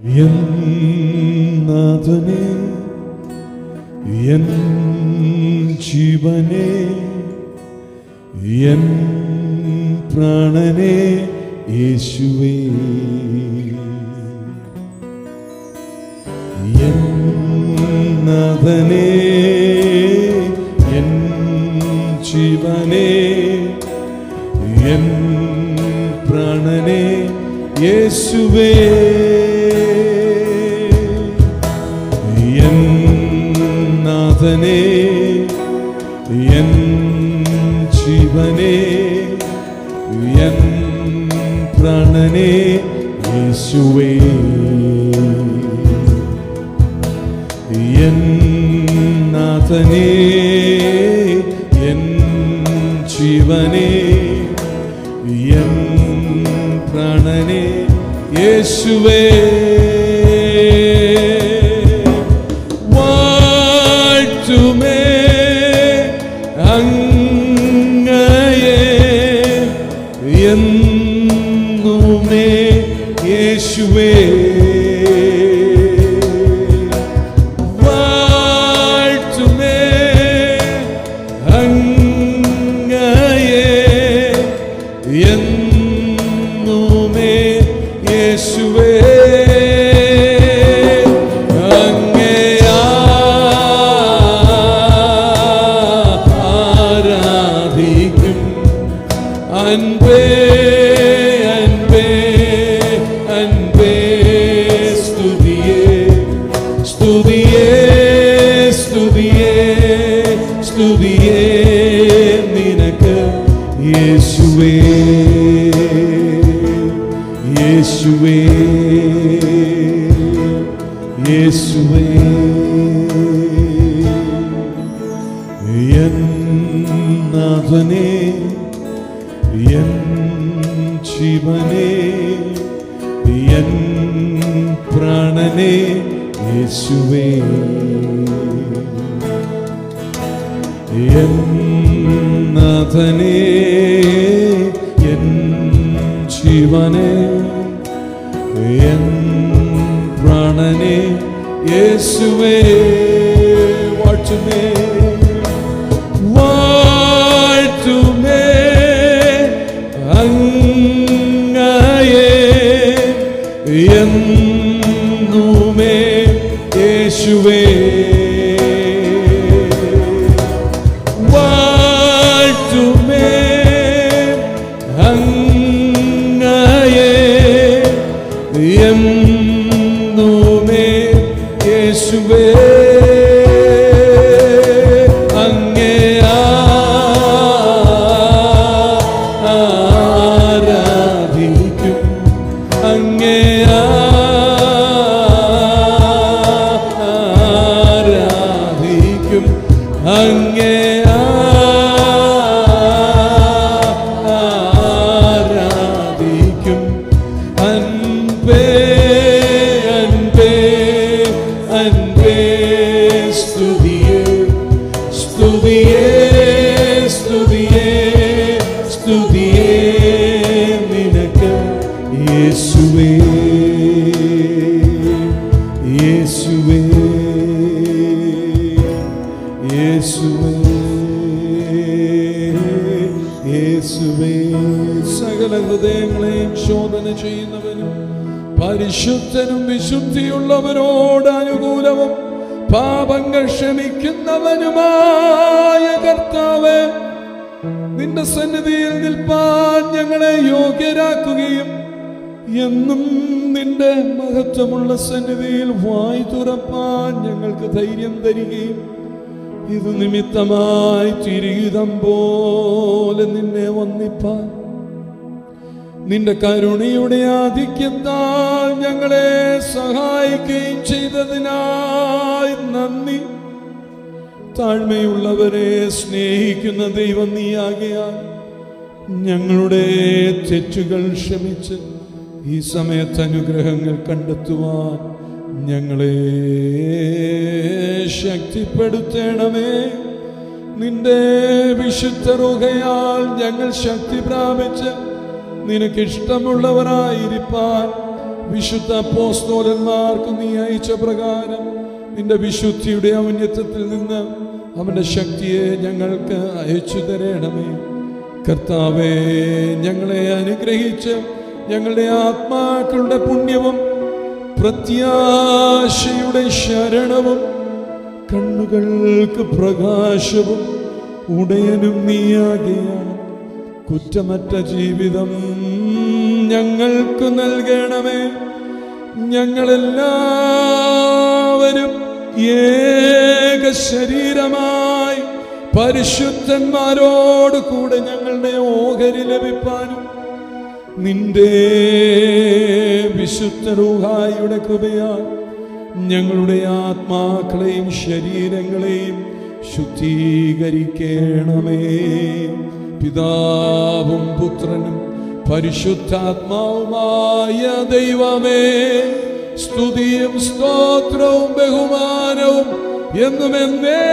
N നാഥനേ, N ജീവനേ, N പ്രാണനേ യേശുവേ, N നാഥനേ, N ജീവനേ, എൻ പ്രാണനേ യേശുവേ, എൻ നാഥനേ, എൻ ജീവനേ, എൻ പ്രാണനേ യേശുവേ, എൻ നാഥനേ, എൻ ജീവനേ, എൻ പ്രാണനേ യേശുവേ, വാഴ്ത്തുമേ അങ്ങയെ എന്നുമേ യേശുവേ, വാഴ്ത്തുമേ അങ്ങയെ എന്നുമേ യേശുവേ, അൻപേ അൻപേ അൻപേ സ്തുതിയേ സ്തുതിയേ സ്തുതിയേ സ്തുതിയേ നിനക്ക് യേശുവേ, യേശുവേ, യേശുവേ, എൻ നാഥനേ, എൻ ജീവനേ, എൻ പ്രാണനേ യേശുവേ, എൻ നാഥനേ, എൻ ജീവനേ, എൻ പ്രാണനേ യേശുവേ, വാഴ്ത്തുമേ വാഴ്ത്തുമേ അങ്ങയെ എന്നുമേ യേശുവേ, വാഴ്ത്തുമേ അങ്ങയെ എന്നുമേ യേശുവേ, അങ്ങേ ആരാധിക്കും, അങ്ങേ ആരാധിക്കും, അങ്ങേ ആരാധിക്കും, അൻപേ അൻപേ അൻപേ സ്തുതിയേ സ്തുതിയേ സ്തുതിയേ സ്തുതിയേ നിനക്ക് യേശുവേ, യേശുവേ, യേശുവേ, യേശുവേ, സകല ഹൃദയങ്ങളെയും ശോധന ചെയ്യുന്നവനും പരിശുദ്ധനും വിശുദ്ധിയുള്ളവരോട് അനുകൂലവും പാപങ്ങൾ ക്ഷമിക്കുന്നവനുമായ കർത്താവേ, നിന്റെ സന്നിധിയിൽ നിൽപ്പാൻ ഞങ്ങളെ യോഗ്യരാക്കുകയും എന്നും നിന്റെ മഹത്വമുള്ള സന്നിധിയിൽ വായ് തുറപ്പാൻ ഞങ്ങൾക്ക് ധൈര്യം തരികയും ഇത് നിമിത്തമായി തിരിയുതം പോലെ നിന്നെ വന്ദിപ്പാൻ നിന്റെ കരുണയുടെ ആധിക്യത്താൽ ഞങ്ങളെ സഹായിക്കുകയും ചെയ്തതിനായി നന്ദി. താഴ്മയുള്ളവരെ സ്നേഹിക്കുന്ന ദൈവം നീയാകയാൽ ഞങ്ങളുടെ തെറ്റുകൾ ക്ഷമിച്ച് ഈ സമയത്ത് അനുഗ്രഹങ്ങൾ കണ്ടെത്തുവാൻ ഞങ്ങളെ ശക്തിപ്പെടുത്തണമേ. നിന്റെ വിശുദ്ധ റൂഹയാൽ ഞങ്ങൾ ശക്തി പ്രാപിച്ച് നിനക്കിഷ്ടമുള്ളവരായിരിക്കാൻ വിശുദ്ധ അപ്പോസ്തലന്മാർക്ക് നീ അയച്ച പ്രകാരം നിന്റെ വിശുദ്ധിയുടെ ഔന്നത്യത്തിൽ നിന്ന് അവന്റെ ശക്തിയെ ഞങ്ങൾക്ക് അയച്ചു തരണമേ. കർത്താവേ, ഞങ്ങളെ അനുഗ്രഹിച്ച് ഞങ്ങളുടെ ആത്മാക്കളുടെ പുണ്യവും പ്രത്യാശയുടെ ശരണവും കണ്ണുകൾക്ക് പ്രകാശവും ഉടയനും നീയാകിയാൽ കുറ്റമറ്റ ജീവിതം ഞങ്ങൾക്ക് നൽകണമേ. ഞങ്ങളെല്ലാവരും ഏക ശരീരമായി പരിശുദ്ധന്മാരോട് കൂടെ ഞങ്ങളുടെ ഓഹരി ലഭിപ്പാനും നിന്റെ വിശുദ്ധ റൂഹായുടെ കൃപയാൽ ഞങ്ങളുടെ ആത്മാക്കളെയും ശരീരങ്ങളെയും ശുദ്ധീകരിക്കണമേ. പിതാവും പുത്രനും പരിശുദ്ധാത്മാവുമായ ദൈവമേ, സ്തുതിയും സ്തോത്രവും ബഹുമാനവും എന്നും എന്നേ